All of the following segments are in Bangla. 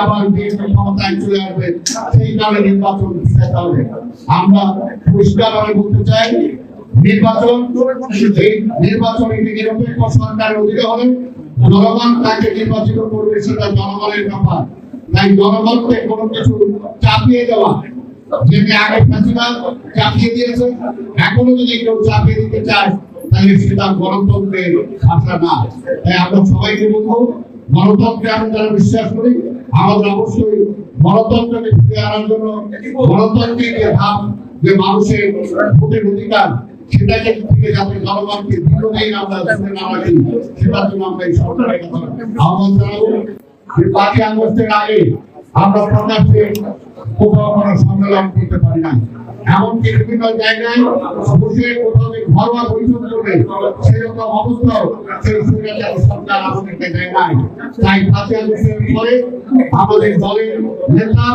আবার বিএনপি ক্ষমতায় চলে আসবে, সেই কারণে নির্বাচন দিতে হবে। আমরা পরিষ্কারভাবে বলতে চাই, নির্বাচন একটি নিরপেক্ষ সরকারের অধীনে হলে জনগণ তাকে নির্বাচিত করবে, সেটা জনগণের ব্যাপার। তাই জনগণকে কোনো কিছু চাপিয়ে দেওয়া, যেটা আগে ফ্যাসিবাদ চাপিয়ে দিয়েছে, এখনো যদি কেউ চাপিয়ে দিতে চায় তাহলে সেটা গণতন্ত্রের ভাষা না। তাই আমরা সবাইকে বলবো, গণতন্ত্রে আমরা যারা বিশ্বাস করি, আমাদের অবশ্যই গণতন্ত্রকে ফিরে আনার জন্য গণতান্ত্রিক যে ভাব, যে মানুষের ভোটের অধিকার, সেটাকে থেকে যাতে জনগণকে দীর্ঘদিন আমরা শুনে না রাখি, সেটার জন্য আমরা এই সরকারের আহ্বান জানাবো। 5ই আগস্টের আগে আমরা প্রকাশ্যে কোথাও কোনো সম্মেলন করতে পারি না, এমনকি বিভিন্ন জায়গায় বসে কোথাও ঘরোয়া বৈঠক করবে সেরকম অবস্থা সেই সরকার আমাদেরকে দেয় নাই। তাই 5ই আগস্টের পরে আমাদের দলের নেতা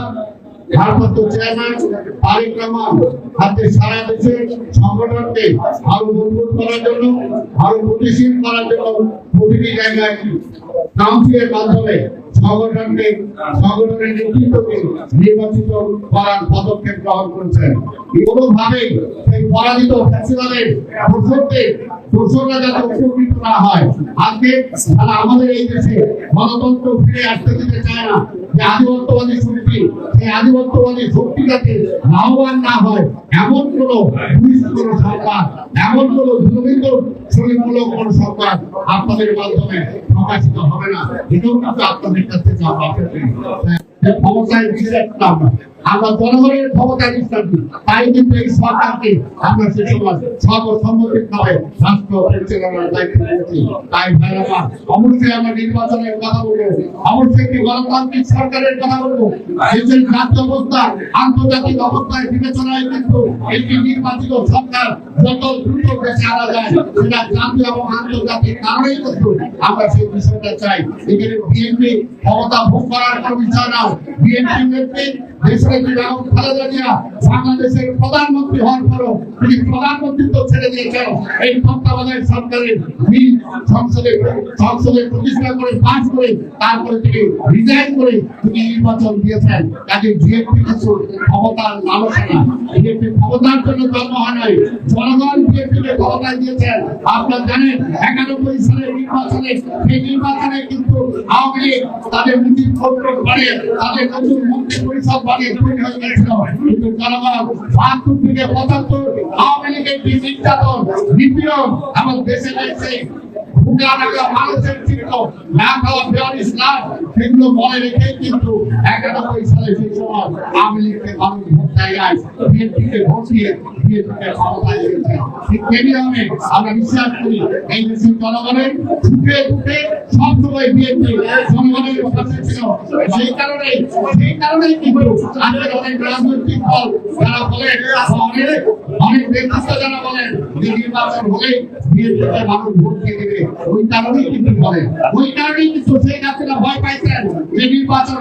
ভারপ্রাপ্ত চেয়ারম্যান তারেক রহমান হাতে সারা দেশে সংগঠনকে আরো মজবুত করার জন্য, আরো গতিশীল করার জন্য প্রতিটি জায়গায় কাউন্সিলের মাধ্যমে সংগঠনের নেতৃত্বকে নির্বাচিত করার পদক্ষেপ গ্রহণ করেছেন। কোনোভাবেই সেই পরাজিত ফ্যাসিবাদের দোষররা যাতে উপকৃত না হয়। আজকে তারা আমাদের এই দেশে গণতন্ত্র ফিরে আসতে দিতে চায় না, যে আধিপত্যবাদী শক্তি, সেই আধিপত্যবাদী শক্তিটাকে লাভবান না হয় এমন কোন সরকার, এমন কোন শ্রমিকমূলক কোন সরকার আপনাদের মাধ্যমে প্রকাশিত হবে না। এটাও কিন্তু আপনাদের কাছ থেকে ক্ষমতায় বিশ্বাস আমরা জনগণের ক্ষমতায় বিশ্বাস করি। তাই কিন্তু এই সরকারকে আমরা সে সময় সর্বসম্মতিক্রমে রাষ্ট্র পরিচালনার দায়িত্ব দিয়েছি। তাই ভাইরা, অবশ্যই আমরা নির্বাচনের কথা বলবো, অবশ্যই একটি গণতান্ত্রিক সরকারের কথা বলবো। দেশের রাজ্য অবস্থা, আন্তর্জাতিক অবস্থায় বিবেচনায় কিন্তু একটি নির্বাচিত সরকার যত দ্রুত দেশে আনা যায়, সেটা জাতীয় এবং আন্তর্জাতিক কারণেই কিন্তু আমরা সেই বিষয়টা চাই। এখানে বিএনপি ক্ষমতা ভোগ করার কোন বিষয় না। বিএনপি নেত্রী বাংলাদেশের প্রধানমন্ত্রী হওয়ার পরও তিনি প্রধানমন্ত্রিত্ব ছেড়ে দিয়েছেন এই তত্ত্বাবধায়ক সরকারের সংসদে প্রতিষ্ঠা করে পাস করে তারপরে তিনি রিজাইন করে তিনি নির্বাচন দিয়েছেন। কাজে বিএনপি কিছু ক্ষমতার লালসা না, বিএনপি ক্ষমতার জন্য জন্ম হয় নাই, জনগণ বিএনপিকে ক্ষমতা দিয়েছেন। আপনারা জানেন 91 সালের নির্বাচনে, সেই নির্বাচনে কিন্তু আওয়ামী লীগ তাদের নীতি কন্ট্রোল করে, তাদের নতুন মন্ত্রী পরিষদ বানিয়ে তৈরি হয়ে গেছিল। কিন্তু জনগণ ৭২ থেকে ৭৫ আওয়ামী লীগের যে নির্যাতন, নিপীড়ন আমার দেশে রয়েছে, মানুষের চিত্র না খাওয়া বেয়ারিশ লাখ, সেগুলো মনে রেখে কিন্তু 91 সালে সেই সময় আওয়ামী লীগকে মানুষ ভোট জায়গায় বিএনপিকে ভোট দিয়ে বিএনপিকে ক্ষমতায় দিয়েছে। ঠিক তেমনি আমরা বিশ্বাস করি এই দেশের জনগণের ঢুকে ঢুকে সবসময় বিএনপি জনগণের পাশে ছিল। সেই কারণেই কিন্তু আজকের অনেক রাজনৈতিক দল যারা বলেন, অনেক নেতৃত্ব যারা বলেন যে নির্বাচন হলে বিএনপিকে মানুষ ভোট দিয়ে দেবে, ওই কারণেই কিন্তু বলেন, ওই কারণেই কিন্তু শেখ হাসিনা ভয় পাইছেন যে নির্বাচন